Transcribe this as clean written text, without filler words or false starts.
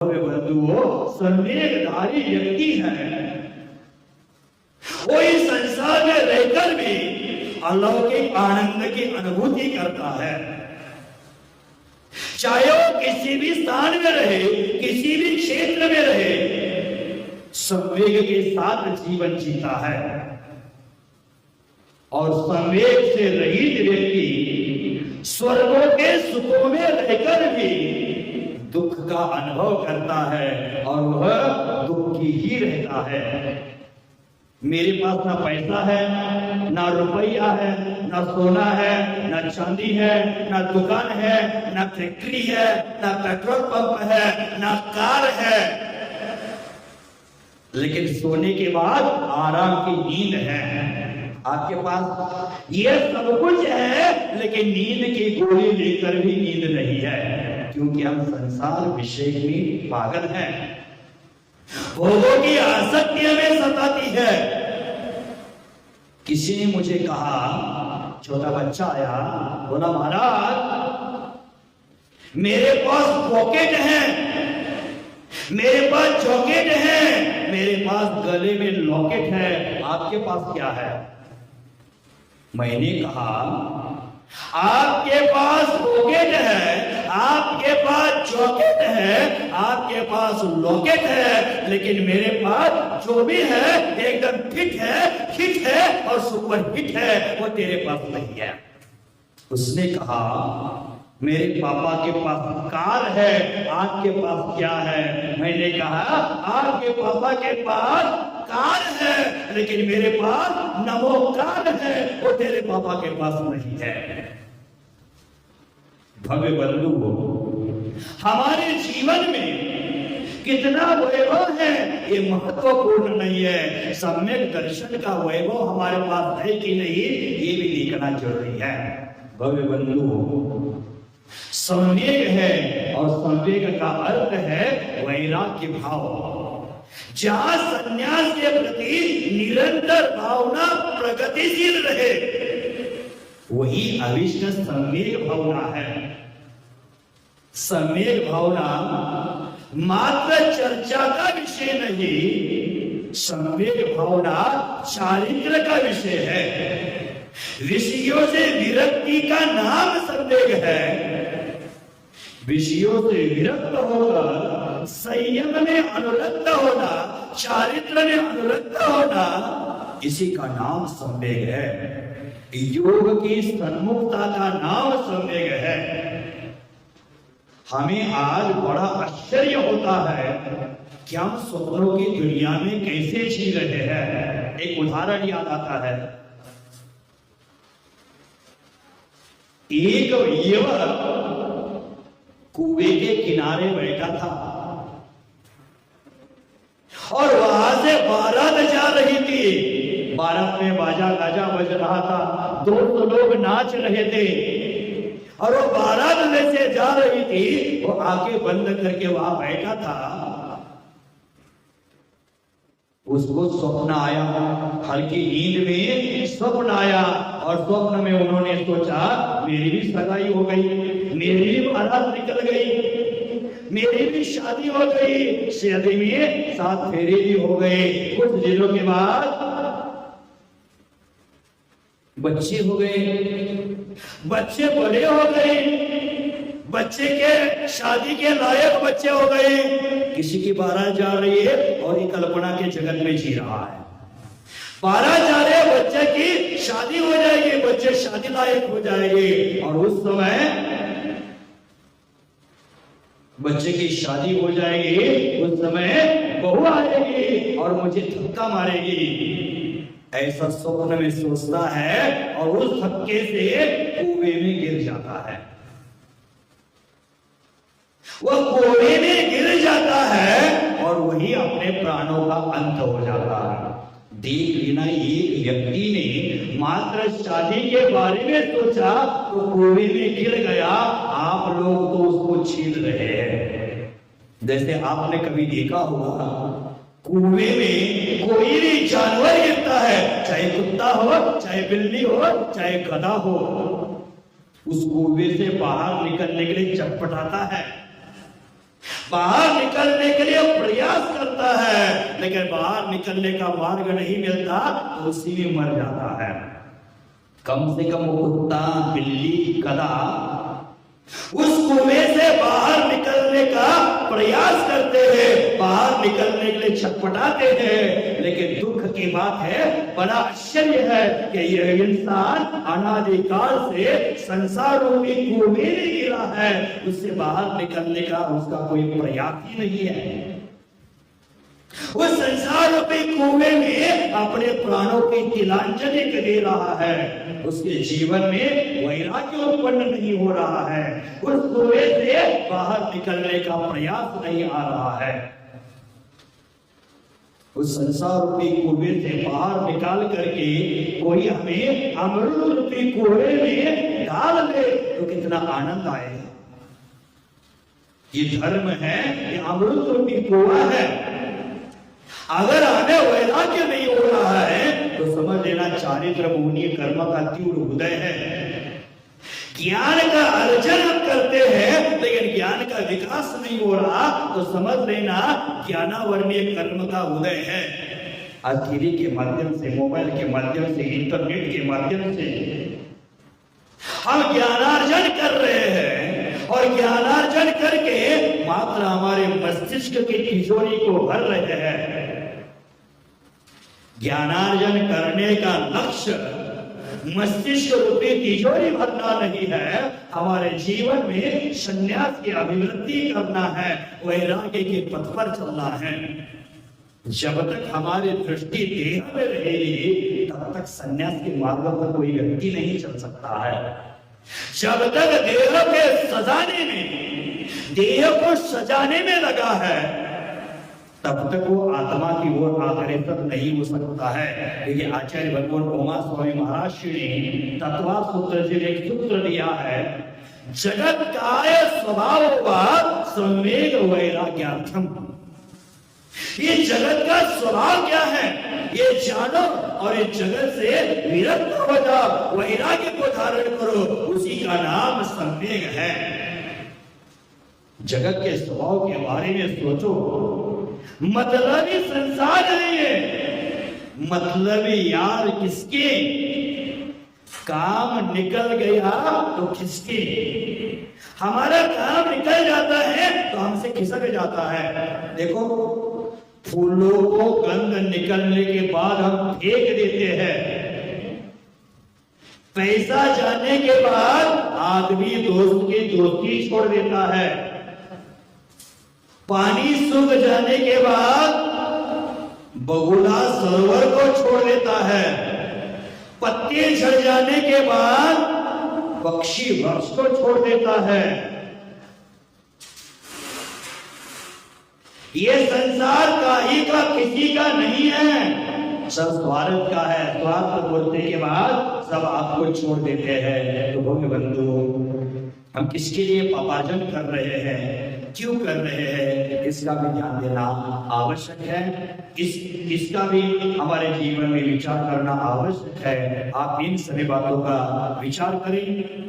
बंधुओं, संवेगधारी व्यक्ति है, वो इस संसार में रहकर भी अलौकिक आनंद की अनुभूति करता है। चाहे वो किसी भी स्थान में रहे, किसी भी क्षेत्र में रहे, संवेग के साथ जीवन जीता है। और संवेग से रहित व्यक्ति स्वर्गों के सुखों में रहकर भी दुख का अनुभव करता है और वह दुखी ही रहता है। मेरे पास ना पैसा है, ना रुपया है, ना सोना है, ना चांदी है, ना दुकान है, ना फैक्ट्री है, ना पेट्रोल पंप है, ना कार है, लेकिन सोने के बाद आराम की नींद है। आपके पास ये सब कुछ है, लेकिन नींद की गोली लेकर भी नींद नहीं है, क्योंकि हम संसार विषय में पागल हैं। भोगों की आसक्ति हमें सताती है। किसी ने मुझे कहा, छोटा बच्चा आया, बोला महाराज मेरे पास पॉकेट है, मेरे पास जॉकेट है, मेरे पास गले में लॉकेट है, आपके पास क्या है? मैंने कहा आपके पास पॉकेट है, आपके पास जॉकेट है, आपके पास लॉकेट है, लेकिन मेरे पास जो भी है एकदम फिट है, हिट है और सुपर हिट है, वो तेरे पास नहीं है। उसने कहा मेरे पापा के पास कार है, आपके पास क्या है? मैंने कहा आपके पापा के पास कार है, लेकिन मेरे पास नमो कार है, वो तेरे पापा के पास नहीं है। भव्य बंधु, हमारे जीवन में कितना वैभव है ये महत्वपूर्ण नहीं है, सम्यक दर्शन का वैभव हमारे पास है कि नहीं ये भी देखना जरूरी है। भव्य बंधु, संवेग है और संवेग का अर्थ है वैराग्य भाव। जहां संन्यास के प्रति निरंतर भावना प्रगतिशील रहे, वही अविष्ट संवेग भावना है। संवेग भावना मात्र चर्चा का विषय नहीं, संवेग भावना चारित्र का विषय है। विषयों से विरक्ति का नाम संवेग है। विषयों से विरक्त होकर संयम में अनुरक्त होना, चारित्र में अनुरक्त होना, इसी का नाम संवेग है। योग की सन्मुखता का नाम संवेग है। हमें आज बड़ा आश्चर्य होता है कि हम स्वप्नों की दुनिया में कैसे जी रहे हैं। एक उदाहरण याद आता है। एक युवक कुएं के किनारे बैठा था और वहां से बारात जा रही थी। बारात में बाजा गाजा बज रहा था, 200 लोग नाच रहे थे और वो बारात में से जा रही थी। वो आंखें बंद करके वहां बैठा था। उसको स्वप्न आया, हल्की नींद में स्वप्न आया और स्वप्न में उन्होंने सोचा मेरी भी सगाई हो गई, मेरी भी बारात निकल गई, मेरी भी शादी हो गई, शादी में 7 फेरे भी हो गए। कुछ दिनों के बाद बच्चे हो गए, बच्चे बड़े हो गए, बच्चे के शादी के लायक बच्चे हो गए। किसी की बारात जा रही है और ये कल्पना के जगत में जी रहा है। बारात जा रहे बच्चे की शादी हो जाएगी, बच्चे शादी लायक हो जाएंगे और उस समय बच्चे की शादी हो जाएगी, उस समय बहू आएगी और मुझे धक्का मारेगी। ऐसा स्वप्न में सोचता है और उस धक्के से कुएं में गिर जाता है। वह कुएं में गिर जाता है और वही अपने प्राणों का अंत हो जाता है। देख लेना, एक व्यक्ति ने मात्र शादी के बारे में सोचा तो कुएं में गिर गया। आप लोग तो उसको छीन रहे हैं। जैसे आपने कभी देखा होगा कुएं में कोई भी जानवर गिरता है, चाहे कुत्ता हो, चाहे बिल्ली हो, चाहे गधा हो, उस कुएं से बाहर निकलने के लिए चटपटाता है। बाहर निकलने के लिए प्रयास करता है, लेकिन बाहर निकलने का मार्ग नहीं मिलता तो उसी में मर जाता है। कम से कम कुत्ता, बिल्ली, गधा उस कुएं से बाहर निकलने का प्रयास करते हैं, बाहर निकलने के लिए छटपटाते हैं, लेकिन दुख की बात है, बड़ा आश्चर्य है कि यह इंसान अनादिकाल से संसार रूपी कुएं में गिरा है, उससे बाहर निकलने का उसका कोई प्रयास ही नहीं है। उस संसार रूपी कुएं में अपने प्राणों की तिलांजलि दे रहा है, उसके जीवन में वैराग्य उत्पन्न नहीं हो रहा है, उस कुएं से बाहर निकलने का प्रयास नहीं आ रहा है। उस संसार रूपी कुएं से बाहर निकाल करके कोई हमें अमृत रूपी कुएं में डाल दे तो कितना आनंद आएगा। ये धर्म है, ये अमृत रूपी कुआं है। अगर हमें वैराग्य नहीं हो रहा है तो समझ लेना चारित्र मुनि कर्म का तीव्र उदय है। ज्ञान का अर्जन हम करते हैं लेकिन ज्ञान का विकास नहीं हो रहा तो समझ लेना ज्ञानावर्णीय कर्म का उदय है। आज टीवी के माध्यम से, मोबाइल के माध्यम से, इंटरनेट के माध्यम से हम ज्ञानार्जन कर रहे हैं और ज्ञानार्जन करके मात्र हमारे मस्तिष्क की तिजोरी को भर रहे हैं। ज्ञानार्जन करने का लक्ष्य मस्तिष्क रूपी तिजोरी भरना नहीं है, हमारे जीवन में संन्यास की अभिवृद्धि करना है, वैराग्य के पथ पर चलना है। जब तक हमारी दृष्टि देह में रहेगी तब तक संन्यास के मार्ग पर कोई व्यक्ति नहीं चल सकता है। जब तक देह के सजाने में, देह को सजाने में लगा है तब तक वो आत्मा की ओर आग्रहित नहीं हो सकता है। देखिए आचार्य भगवान उमा स्वामी महाराज श्री ने तत्वा सूत्र से एक सूत्र दिया है, जगत काय स्वभाव सम्येग वैराग्यार्थम। ये जगत का स्वभाव क्या है ये जानो और इस जगत से विरक्त हो जाओ, वैराग्य को धारण करो, उसी का नाम सम्येग है। जगत के स्वभाव के बारे में सोचो, मतलबी संसार नहीं है, मतलबी यार किसके, काम निकल गया तो किसके, हमारा काम निकल जाता है तो हमसे खिसक जाता है। देखो फूलों को गंध निकलने के बाद हम फेंक देते हैं, पैसा जाने के बाद आदमी दोस्त की दोस्ती छोड़ देता है, पानी सूख जाने के बाद बगुला सरोवर को छोड़ देता है, पत्ते झड़ जाने के बाद पक्षी वृक्ष को छोड़ देता है। ये संसार का ही का किसी का नहीं है, सब स्वार्थ का है। स्वार्थ बोलने के बाद सब आपको छोड़ देते हैं। तो भोग बंधु, हम किसके लिए पापार्जन कर रहे हैं, क्यों कर रहे हैं, इसका भी ध्यान देना आवश्यक है। इसका भी हमारे जीवन में विचार करना आवश्यक है। आप इन सभी बातों का विचार करें।